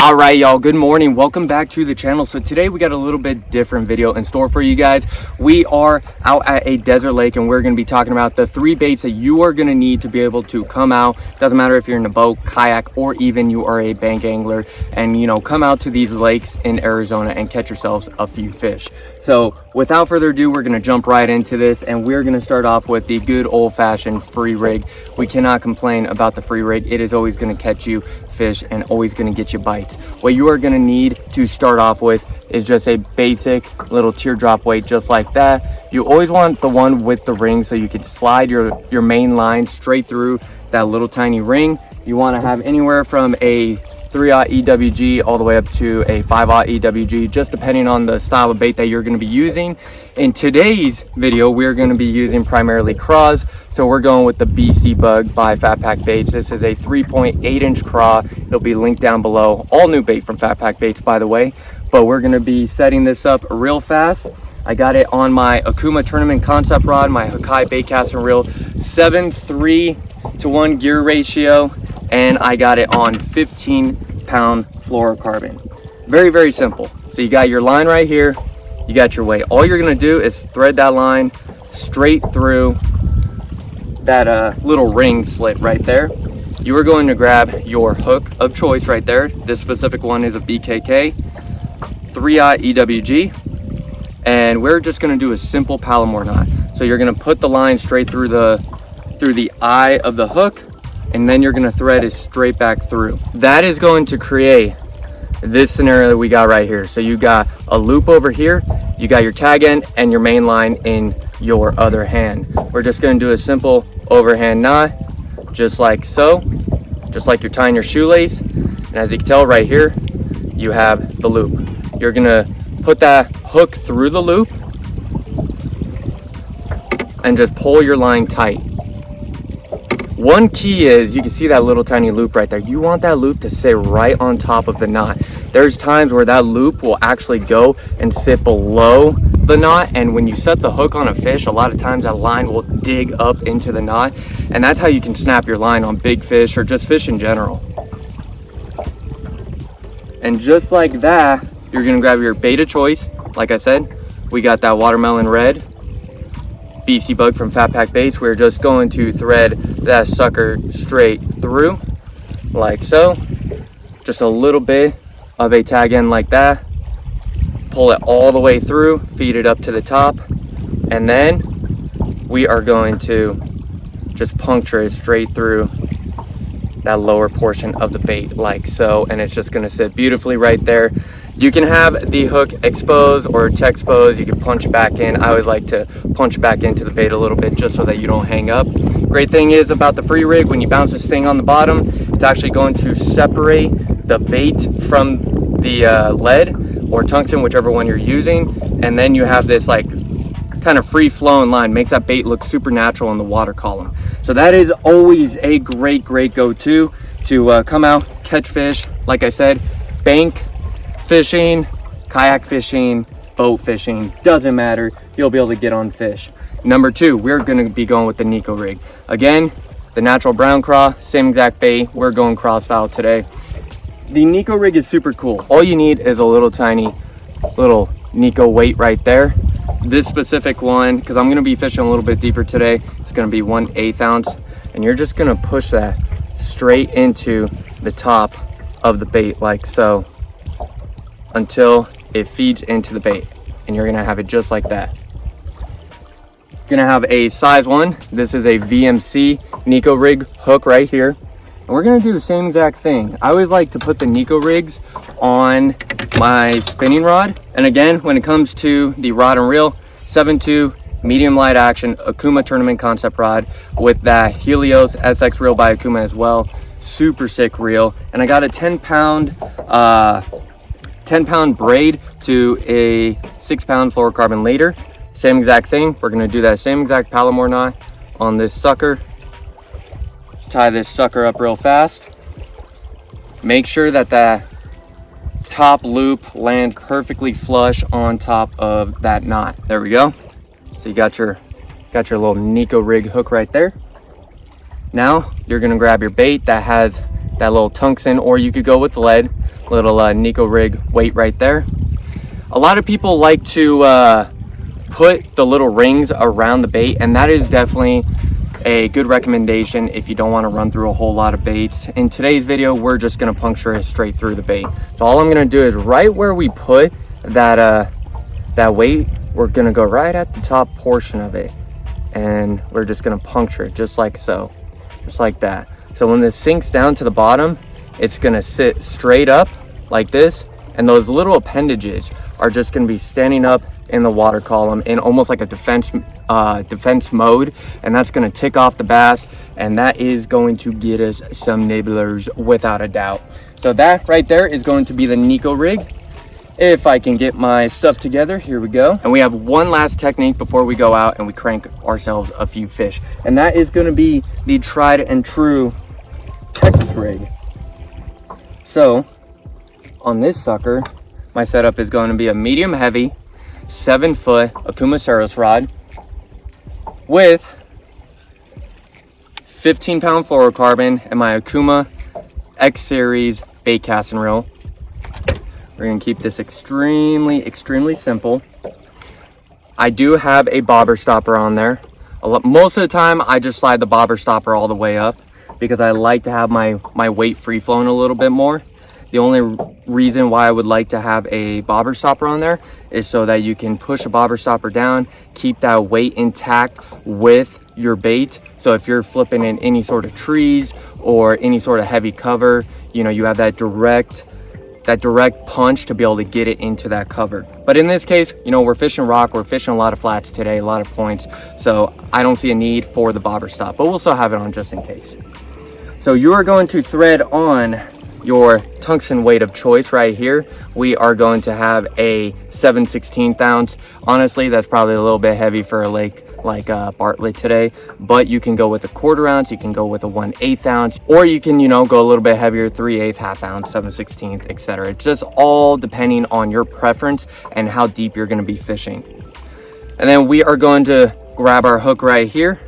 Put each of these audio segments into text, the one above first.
All right, y'all, good morning. Welcome back to the channel. So today we got a little bit different video in store for you guys. We are out at a desert lake and we're going to be talking about the 3 baits that you are going to need to be able to come out. Doesn't matter if you're in a boat, kayak, or even you are a bank angler, and come out to these lakes in Arizona and catch yourselves a few fish. So without further ado, we're going to jump right into this, and we're going to start off with the good old-fashioned free rig. We cannot complain about the free rig. It is always going to catch you fish and always going to get you bites. What you are going to need to start off with is just a basic little teardrop weight, just like that. You always want the one with the ring so you can slide your main line straight through that little tiny ring. You want to have anywhere from a 3/0 EWG all the way up to a 5/0 EWG, just depending on the style of bait that you're going to be using. In today's video, we're going to be using primarily craws, so we're going with the BC Bug by Fat Pack Baits. This is a 3.8-inch craw. It'll be linked down below. All new bait from Fat Pack Baits, by the way, but we're going to be setting this up real fast. I got it on my Akuma tournament concept rod, my Hakai bait casting reel, 7:3:1 gear ratio, and I got it on 15-pound fluorocarbon. Very, very simple. So you got your line right here, you got your weight. All you're gonna do is thread that line straight through that little ring slit right there. You are going to grab your hook of choice right there. This specific one is a BKK 3/0 EWG, and we're just gonna do a simple Palomar knot. So you're gonna put the line straight through the eye of the hook, and then you're going to thread it straight back through. That is going to create this scenario that we got right here. So you got a loop over here, you got your tag end and your main line in your other hand. We're just going to do a simple overhand knot, just like so, just like you're tying your shoelace. And as you can tell right here, you have the loop. You're going to put that hook through the loop and just pull your line tight. One key is, you can see that little tiny loop right there. You want that loop to sit right on top of the knot. There's times where that loop will actually go and sit below the knot, and when you set the hook on a fish, a lot of times that line will dig up into the knot, and that's how you can snap your line on big fish or just fish in general. And just like that, you're gonna grab your bait of choice. Like I said, we got that watermelon red BC Bug from Fat Pack Baits. We're just going to thread that sucker straight through like so. Just a little bit of a tag end like that. Pull it all the way through, feed it up to the top, and then we are going to just puncture it straight through that lower portion of the bait like so, and it's just going to sit beautifully right there. You can have the hook exposed or Texposed. You can punch back in. I always like to punch back into the bait a little bit just so that you don't hang up. Great thing is about the free rig, when you bounce this thing on the bottom, it's actually going to separate the bait from the lead or tungsten, whichever one you're using, and then you have this like kind of free flowing line. Makes that bait look super natural in the water column. So that is always a great go-to to come out, catch fish. Like I said, bank fishing, kayak fishing, boat fishing, doesn't matter, you'll be able to get on fish. Number 2, we're going to be going with the Nico Rig. Again, the natural brown craw, same exact bait. We're going craw style today. The Nico Rig is super cool. All you need is a little tiny little Nico weight right there. This specific one, because I'm going to be fishing a little bit deeper today, it's going to be 1/8 ounce, and you're just going to push that straight into the top of the bait like so, until it feeds into the bait, and you're gonna have it just like that. Gonna have a size 1. This is a VMC Nico Rig hook right here, and we're gonna do the same exact thing. I always like to put the Nico Rigs on my spinning rod, and again, when it comes to the rod and reel, 7.2 medium light action Akuma tournament concept rod with that Helios SX reel by Akuma as well. Super sick reel, and I got a 10-pound braid to a 6-pound fluorocarbon leader. Same exact thing. We're going to do that same exact Palomar knot on this sucker. Tie this sucker up real fast. Make sure that that top loop lands perfectly flush on top of that knot. There we go. So you got your little Nico Rig hook right there. Now you're going to grab your bait that has that little tungsten, or you could go with lead. Little Nico Rig weight right there. A lot of people like to put the little rings around the bait, and that is definitely a good recommendation if you don't want to run through a whole lot of baits. In today's video, we're just going to puncture it straight through the bait. So all I'm going to do is right where we put that weight, we're going to go right at the top portion of it, and we're just going to puncture it just like so, just like that. So when this sinks down to the bottom, it's going to sit straight up like this, and those little appendages are just going to be standing up in the water column in almost like a defense mode, and that's going to tick off the bass, and that is going to get us some nibblers without a doubt. So that right there is going to be the Nico Rig. If I can get my stuff together, here we go. And we have one last technique before we go out and we crank ourselves a few fish, and that is going to be the tried and true Texas rig. So on this sucker, my setup is going to be a medium heavy 7-foot Okuma Saros rod with 15-pound fluorocarbon and my Okuma X Series bait casting reel. We're gonna keep this extremely simple. I do have a bobber stopper on there. Most of the time I just slide the bobber stopper all the way up because I like to have my weight free flowing a little bit more. The only reason why I would like to have a bobber stopper on there is so that you can push a bobber stopper down, keep that weight intact with your bait. So if you're flipping in any sort of trees or any sort of heavy cover, you know, you have that direct punch to be able to get it into that cover. But in this case, you know, we're fishing rock, we're fishing a lot of flats today, a lot of points, so I don't see a need for the bobber stop, but we'll still have it on just in case. So you are going to thread on your tungsten weight of choice right here. We are going to have a 7/16 ounce. Honestly, that's probably a little bit heavy for a lake like Bartlett today, but you can go with a 1/4 ounce, you can go with a 1/8 ounce, or you can, you know, go a little bit heavier, 3/8, half ounce, 7/16, etc. It's just all depending on your preference and how deep you're going to be fishing. And then we are going to grab our hook right here,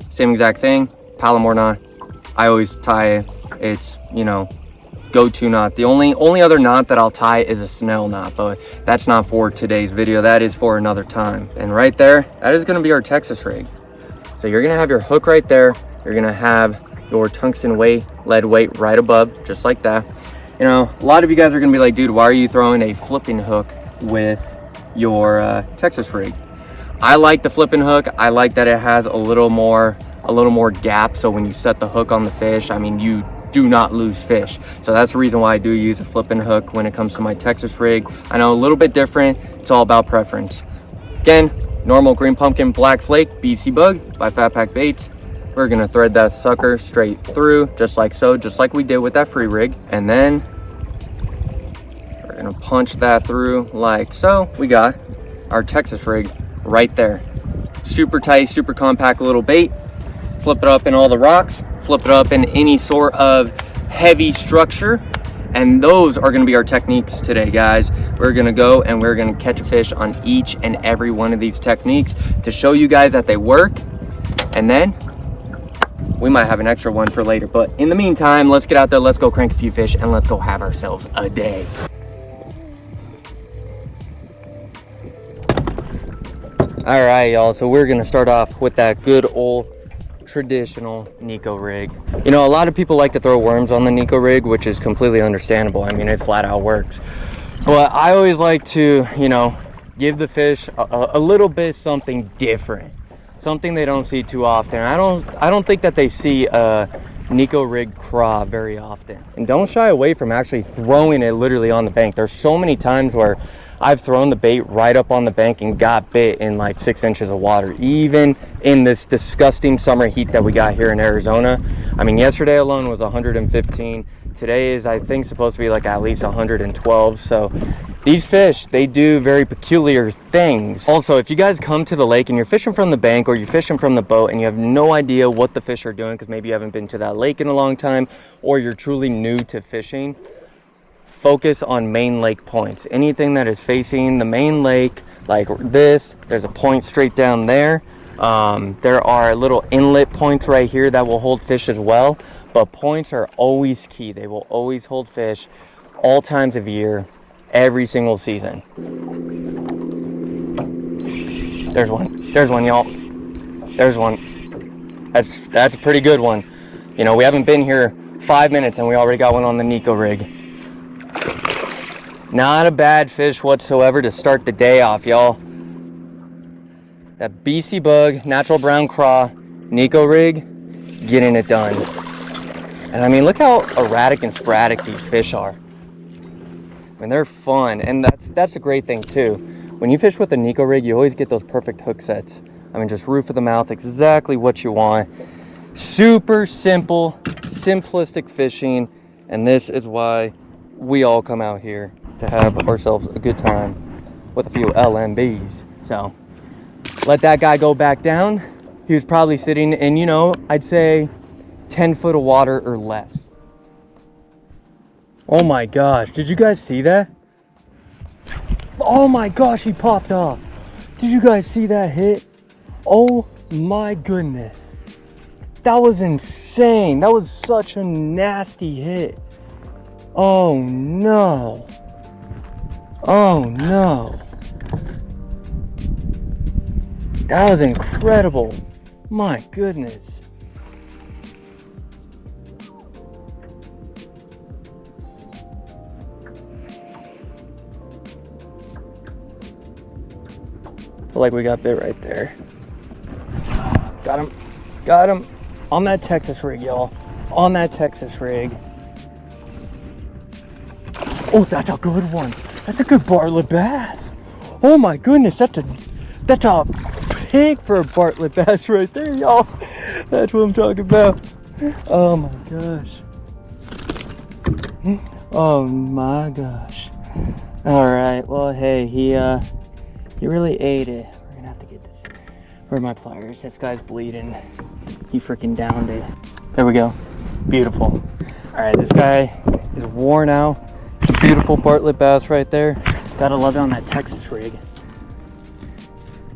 same exact thing, Palomar knot. I always tie it, it's, you know, go-to knot. The only other knot that I'll tie is a Snell knot, but that's not for today's video, that is for another time. And right there, that is going to be our Texas rig. So you're going to have your hook right there, you're going to have your tungsten weight, lead weight right above, just like that. You know, a lot of you guys are going to be like, dude, why are you throwing a flipping hook with your Texas rig? I like the flipping hook. I like that it has a little more gap, so when you set the hook on the fish, I mean, you do not lose fish. So that's the reason why I do use a flipping hook when it comes to my Texas rig. I know, a little bit different, it's all about preference. Again, normal green pumpkin black flake BC bug by Fat Pack Baits. We're gonna thread that sucker straight through, just like so, just like we did with that free rig, and then we're gonna punch that through like so. We got our Texas rig right there. Super tight, super compact little bait. Flip it up in all the rocks, flip it up in any sort of heavy structure, and those are going to be our techniques today, guys. We're going to go and we're going to catch a fish on each and every one of these techniques to show you guys that they work, and then we might have an extra one for later. But in the meantime, let's get out there, let's go crank a few fish, and let's go have ourselves a day. All right, y'all, so we're going to start off with that good old traditional Nico rig. You know, a lot of people like to throw worms on the Nico rig, which is completely understandable. I mean, it flat out works. But I always like to, you know, give the fish a little bit something different, something they don't see too often. I don't think that they see a Nico rig craw very often. And don't shy away from actually throwing it literally on the bank. There's so many times where I've thrown the bait right up on the bank and got bit in like 6 inches of water, even in this disgusting summer heat that we got here in Arizona. I mean, yesterday alone was 115. Today is, I think, supposed to be like at least 112. So these fish, they do very peculiar things. Also, if you guys come to the lake and you're fishing from the bank or you're fishing from the boat and you have no idea what the fish are doing because maybe you haven't been to that lake in a long time, or you're truly new to fishing, focus on main lake points. Anything that is facing the main lake, like this, there's a point straight down there. There are little inlet points right here that will hold fish as well. but points are always key. They will always hold fish all times of year, every single season. There's one, y'all. There's one. That's a pretty good one. You know, we haven't been here 5 minutes and we already got one on the Nico Rig. Not a bad fish whatsoever to start the day off, y'all. That BC Bug, natural brown craw, Nico Rig, getting it done. And I mean, look how erratic and sporadic these fish are. I mean, they're fun, and that's a great thing too. When you fish with a Nico Rig, you always get those perfect hook sets. I mean, just roof of the mouth, exactly what you want. Super simple, simplistic fishing, and this is why we all come out here to have ourselves a good time with a few LMBs. So let that guy go back down. He was probably sitting in, you know, I'd say 10 foot of water or less. Oh my gosh, did you guys see that? Oh my gosh, he popped off. Did you guys see that hit? Oh my goodness. That was insane. That was such a nasty hit. Oh no. Oh no. That was incredible. My goodness. Feel like we got bit right there. Got him. Got him. On that Texas rig, y'all. On that Texas rig. Oh, that's a good one. That's a good Bartlett Bass. Oh my goodness, that's a pig for a Bartlett Bass right there, y'all. That's what I'm talking about. Oh my gosh. Oh my gosh. All right, well, hey, he really ate it. We're gonna have to get this. Where are my pliers? This guy's bleeding. He freaking downed it. There we go. Beautiful. All right, this guy is worn out. Beautiful Bartlett Bass right there. Gotta love it on that Texas rig.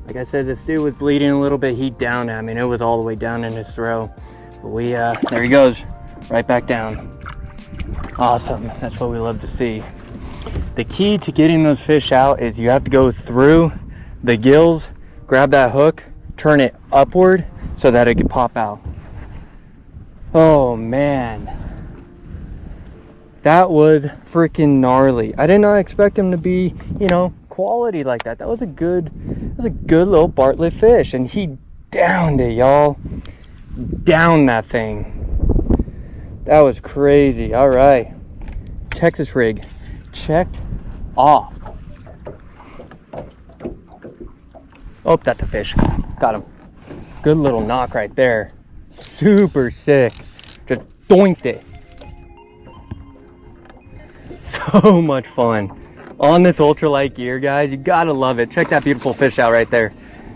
Like I said, this dude was bleeding a little bit. He downed it. I mean, it was all the way down in his throat. But there he goes. Right back down. Awesome. That's what we love to see. The key to getting those fish out is you have to go through the gills, grab that hook, turn it upward so that it can pop out. Oh man. That was freaking gnarly. I did not expect him to be, you know, quality like that. That was a good little Bartlett fish, and he downed it, y'all. Downed that thing. That was crazy. All right, Texas rig checked off. Oh, that's a fish. Got him. Good little knock right there. Super sick. Just doinked it. So much fun on this ultralight gear, guys. You gotta love it. Check that beautiful fish out right there.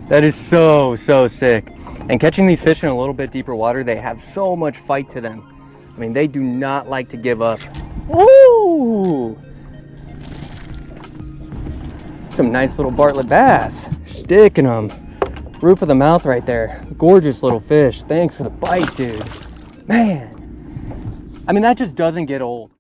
That is so sick. And catching these fish in a little bit deeper water, they have so much fight to them. I mean, they do not like to give up. Ooh, some nice little Bartlett Bass. Sticking them. Roof of the mouth right there. Gorgeous little fish. Thanks for the bite, dude. Man, I mean, that just doesn't get old.